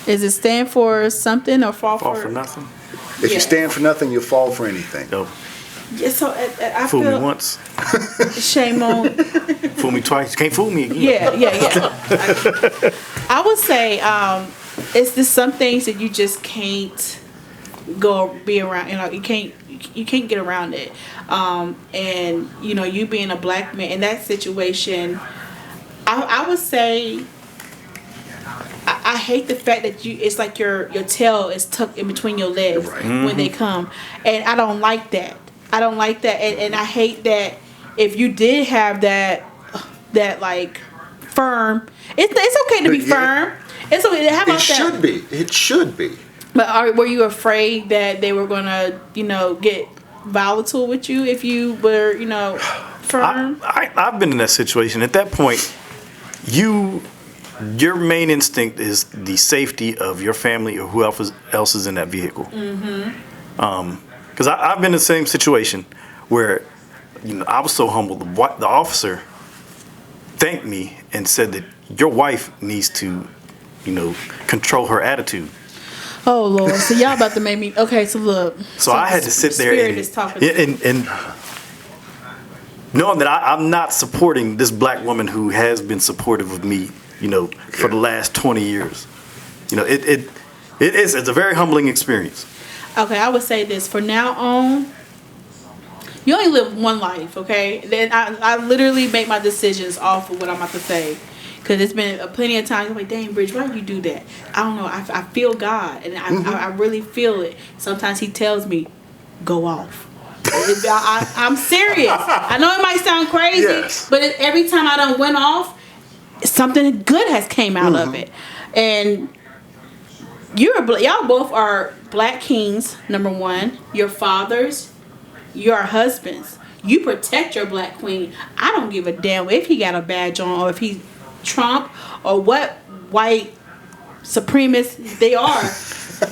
Is it stand for something or fall for nothing? If you stand for nothing, you'll fall for anything. Nope. Yeah, so I fool feel me once. Shame on. Fool me twice. You can't fool me again. Yeah. I would say it's just some things that you just can't be around. You can't get around it. And you being a black man in that situation, I would say. I hate the fact that it's like your tail is tucked in between your legs when they come, and I don't like that. And I hate that if you did have that like firm. It's okay to be firm. It's okay. How about that? It should be. But were you afraid that they were gonna get volatile with you if you were firm? I've been in that situation. At that point, your main instinct is the safety of your family or whoever else is in that vehicle. Because I've been in the same situation where, I was so humbled. The officer thanked me and said that your wife needs to, control her attitude. Oh Lord! So y'all about to make me okay. So look. So I had to sit there and knowing that I'm not supporting this black woman who has been supportive of me. For the last 20 years. It's a very humbling experience. Okay, I would say this. For now on, you only live one life, okay? Then I literally make my decisions off of what I'm about to say. Because it's been plenty of times, I'm like, dang, Bridge, why do you do that? I don't know. I feel God, and I really feel it. Sometimes he tells me, go off. I'm serious. I know it might sound crazy, Yes. but every time I done went off, something good has came out of it. And y'all both are black kings, number one. Your fathers, your husbands. You protect your black queen. I don't give a damn if he got a badge on or if he's Trump or what white supremacists they are.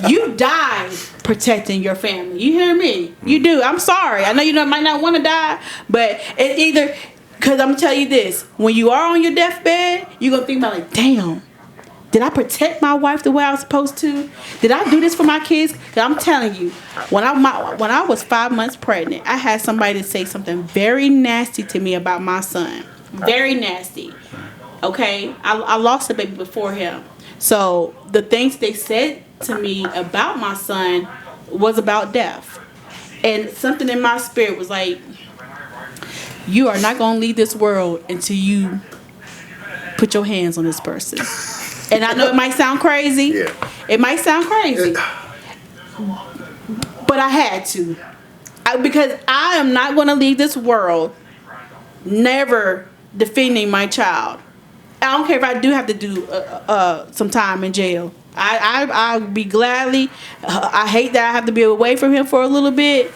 You die protecting your family. You hear me? You do. I'm sorry. I know you might not want to die, but it either, because I'm going to tell you this. When you are on your deathbed, you're going to think about like, damn, did I protect my wife the way I was supposed to? Did I do this for my kids? Because I'm telling you, when I was 5 months pregnant, I had somebody say something very nasty to me about my son. Very nasty. Okay? I lost a baby before him. So the things they said to me about my son was about death. And something in my spirit was like, you are not going to leave this world until you put your hands on this person. And I know it might sound crazy. Yeah. It might sound crazy. But I had to. Because I am not going to leave this world never defending my child. I don't care if I do have to do some time in jail. I'll be gladly. I hate that I have to be away from him for a little bit,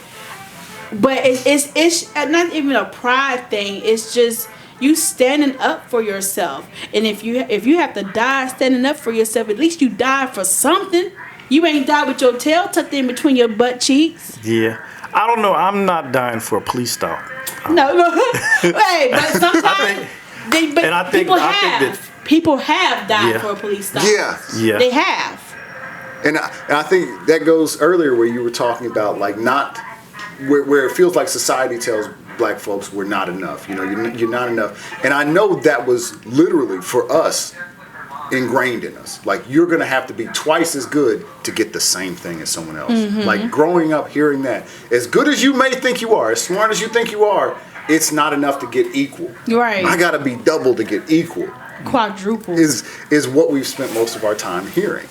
but it's not even a pride thing. It's just you standing up for yourself. And if you have to die standing up for yourself, at least you die for something. You ain't die with your tail tucked in between your butt cheeks. Yeah, I don't know. I'm not dying for a police stop. No, hey, but sometimes people have died for a police stop. Yeah. They have. And I think that goes earlier where you were talking about like not where it feels like society tells black folks we're not enough. You know, you're not enough. And I know that was literally for us ingrained in us. Like you're gonna have to be twice as good to get the same thing as someone else. Like growing up hearing that, as good as you may think you are, as smart as you think you are, it's not enough to get equal. Right. I gotta be double to get equal. Quadruple Is what we've spent most of our time hearing.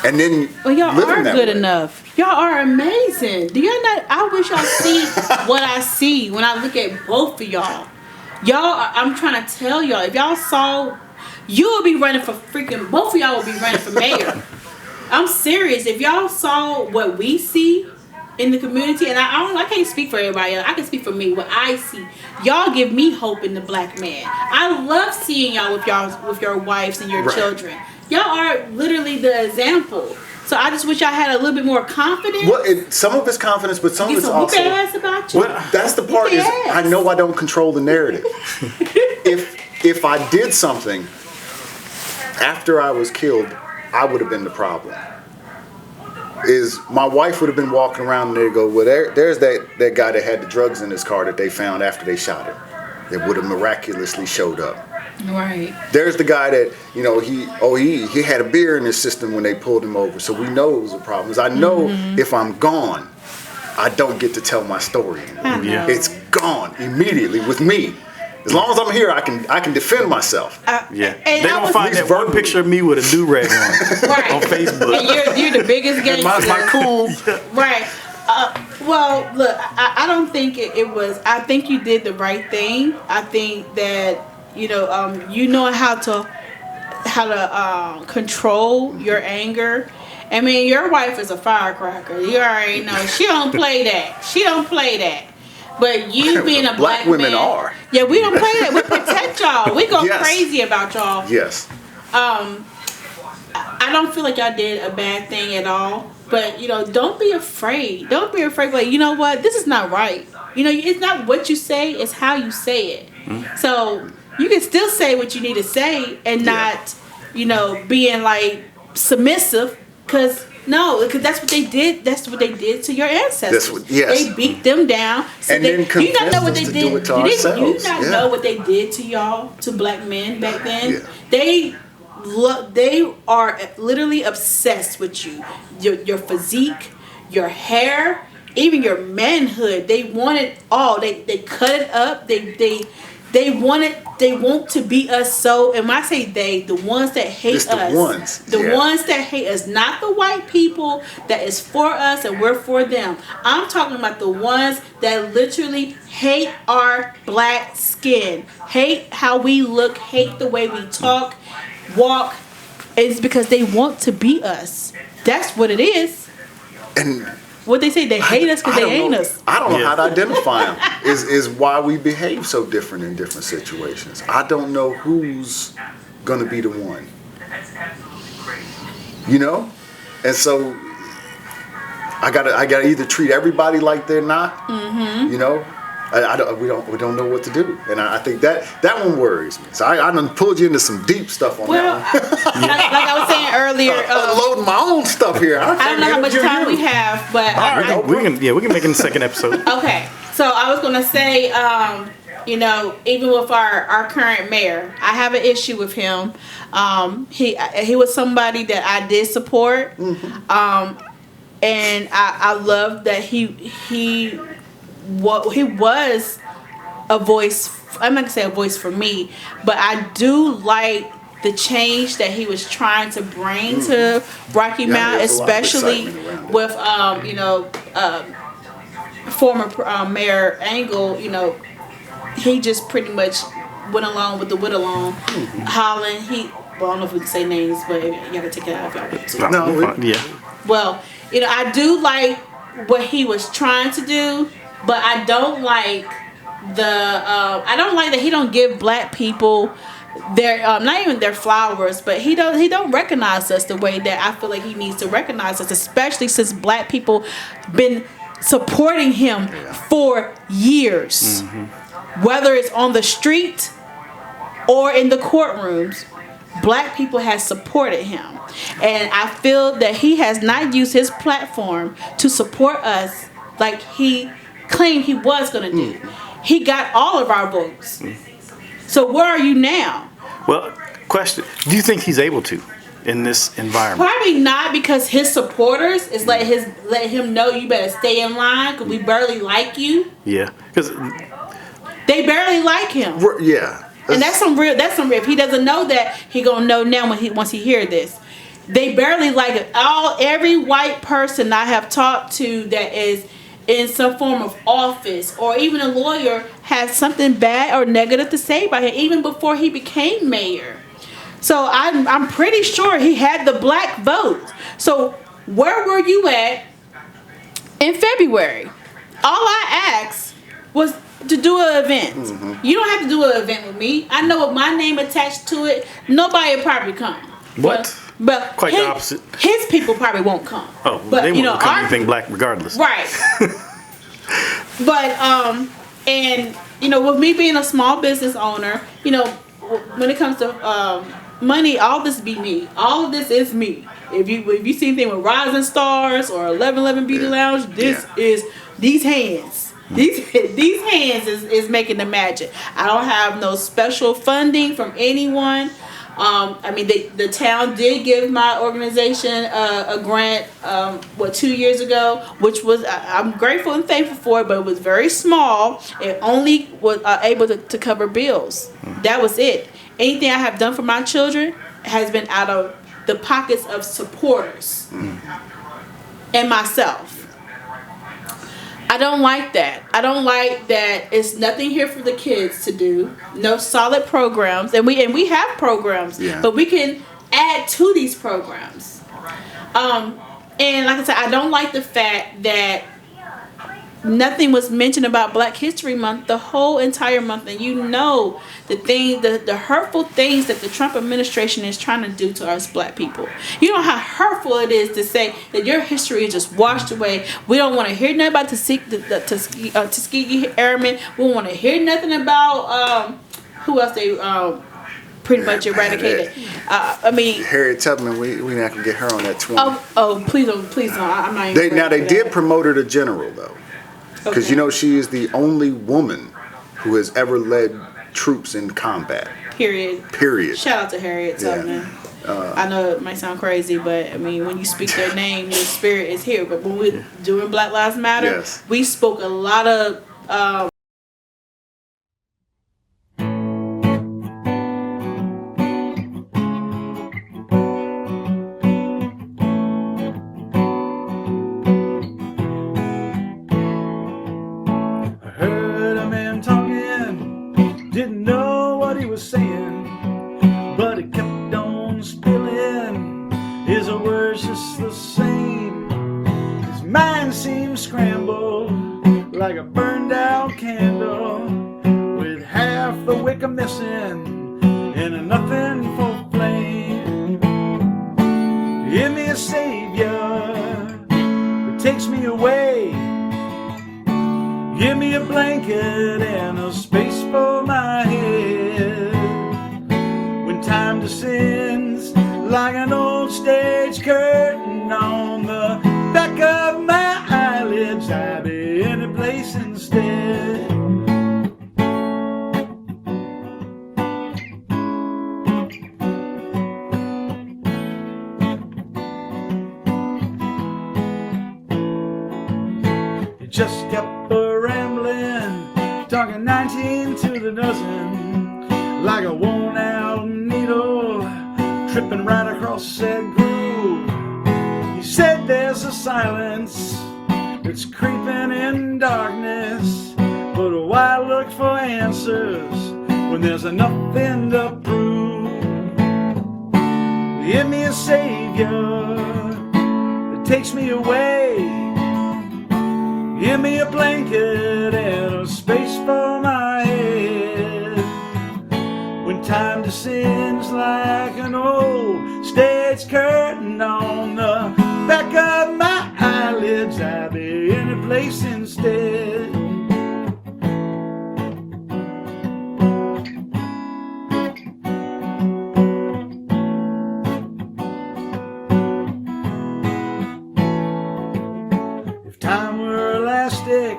And then y'all living are that good way. enough. Y'all are amazing. Do y'all not? I wish y'all see what I see when I look at both of y'all. I'm trying to tell y'all, if y'all saw, you would be running for freaking, both of y'all would be running for mayor. I'm serious. If y'all saw what we see in the community, and I can't speak for everybody else. I can speak for me. What I see, y'all give me hope in the black man. I love seeing y'all with your wives and your children. Y'all are literally the example. So I just wish I had a little bit more confidence. Well, some of it's confidence, but some of it's also. Ass about you. Well, that's the part is I know I don't control the narrative. if I did something after I was killed, I would have been the problem. Is my wife would have been walking around and they'd go, well, there's that guy that had the drugs in his car that they found after they shot him. That would have miraculously showed up. Right. There's the guy that, you know, he had a beer in his system when they pulled him over. So we know it was a problem. Because I know if I'm gone, I don't get to tell my story anymore. Yeah. It's gone immediately with me. As long as I'm here, I can defend myself. Yeah. They don't find that one picture of me with a do-rag on Facebook. And you're the biggest gangster. My cool. Right. Well, look, I don't think it was. I think you did the right thing. I think that you know how to control your anger. I mean, your wife is a firecracker. You already know she don't play that. She don't play that. But you being a black women man, are. Yeah, we don't play that. We protect y'all. We go crazy about y'all. Yes. I don't feel like y'all did a bad thing at all. But, don't be afraid. Don't be afraid. Like, you know what? This is not right. It's not what you say. It's how you say it. Mm-hmm. So you can still say what you need to say and not, being like submissive. Because that's what they did. That's what they did to your ancestors. They beat them down. So and then you not know what they to did. Do it to ourselves. You not know what they did to y'all, to black men back then. Yeah. They are literally obsessed with you. Your physique, your hair, even your manhood. They want it all. They cut it up. They they want to beat us so, and when I say they, the ones that hate It's us. The ones that hate us, not the white people that is for us and we're for them. I'm talking about the ones that literally hate our black skin, hate how we look, hate the way we talk, walk. It's because they want to beat us. That's what it is. And what they say, they hate us because they ain't us. I don't know how to identify them. Is why we behave so different in different situations. I don't know who's gonna be the one. You know, and so I gotta either treat everybody like they're not. You know, we don't know what to do, and I think that one worries me. So I done pulled you into some deep stuff on that one. like I was saying earlier, unloading my own stuff here. I don't know how much time we have, but we can make it in the second episode. Okay, so I was gonna say, you know, even with our current mayor, I have an issue with him. He was somebody that I did support, and I love that he was a voice. I'm not gonna say a voice for me, but I do like the change that he was trying to bring to Rocky Mount, especially with you know, former Mayor Angle. You know, he just pretty much went along with the along. Holland, I don't know if we can say names, but you gotta take it out if y'all want to. Yeah. Well, you know, I do like what he was trying to do, but I don't like that he don't give black people their not even their flowers, but he don't recognize us the way that I feel like he needs to recognize us, especially since black people been supporting him for years. Whether it's on the street or in the courtrooms, black people has supported him. And I feel that he has not used his platform to support us like he claimed he was going to do. He got all of our votes. So where are you now? Well, question, do you think he's able to in this environment? Probably not, because his supporters is let him know you better stay in line because we barely like you. Yeah, because they barely like him. Yeah. And that's some real. If he doesn't know that, he gonna know now once he hear this. They barely like it. Every white person I have talked to that is in some form of office or even a lawyer has something bad or negative to say about him, even before he became mayor. So I'm pretty sure he had the black vote. So where were you at in February? All I asked was to do an event. You don't have to do an event with me. I know with my name attached to it, nobody will probably come. What? But quite the opposite. His people probably won't come. Oh, but they won't come anything black regardless. Right. But and you know, with me being a small business owner, you know, when it comes to money, all this be me. All of this is me. If you see anything with Rising Stars or 1111 Beauty Lounge, this is these hands. These hands is making the magic. I don't have no special funding from anyone. I mean, the town did give my organization a grant 2 years ago, which was I'm grateful and thankful for it, but it was very small. It only was able to cover bills. That was it. Anything I have done for my children has been out of the pockets of supporters and myself. I don't like that. I don't like that it's nothing here for the kids to do. No solid programs. And we have programs, but we can add to these programs. And like I said, I don't like the fact that nothing was mentioned about Black History Month the whole entire month. And you know the hurtful things that the Trump administration is trying to do to us black people. You know how hurtful it is to say that your history is just washed away. We don't want to hear nothing about Tuskegee Airmen. We don't want to hear nothing about who else they pretty much eradicated. I mean, Harriet Tubman. We not gonna get her on that 20. Oh, please don't. I'm not even. They did promote her to general though, because you know she is the only woman who has ever led troops in combat. Period. Shout out to Harriet Tubman. I know it might sound crazy, but I mean, when you speak their name, your spirit is here. But when we're doing Black Lives Matter, we spoke a lot of was saying, but it kept on spilling. His words just the same. His mind seemed scrambled like a burned out candle, with half the wick missing and a nothing for flame. Give me a savior that takes me away. Give me a blanket and a space for my head. When time descends like an old stage curtain on the back of my eyelids, I'll be in a place instead. It just kept rambling, talking 19 to the dozen, like a worn out needle, tripping right across that groove. He said there's a silence that's creeping in darkness, but why look for answers when there's nothing to prove? Give me a savior that takes me away. Give me a blanket and a space for my head. When time descends like an old stage curtain on the back of my eyelids, I'll be in a place instead. If time were elastic,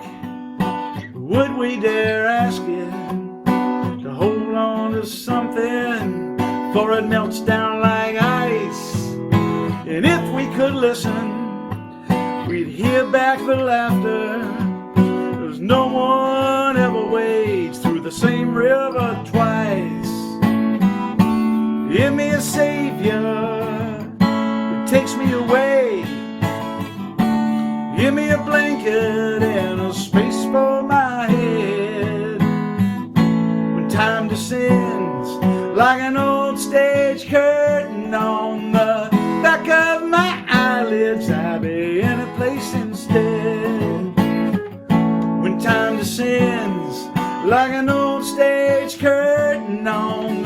would we dare ask it to hold on to something, for it melts down like ice? And if we could listen, we'd hear back the laughter, 'cause no one ever wades through the same river twice. Give me a savior that takes me away. Give me a blanket and a space for my head. When time descends like an old stage curtain on the back of my eyelids, I'll be in a place instead. When time descends like an old stage curtain on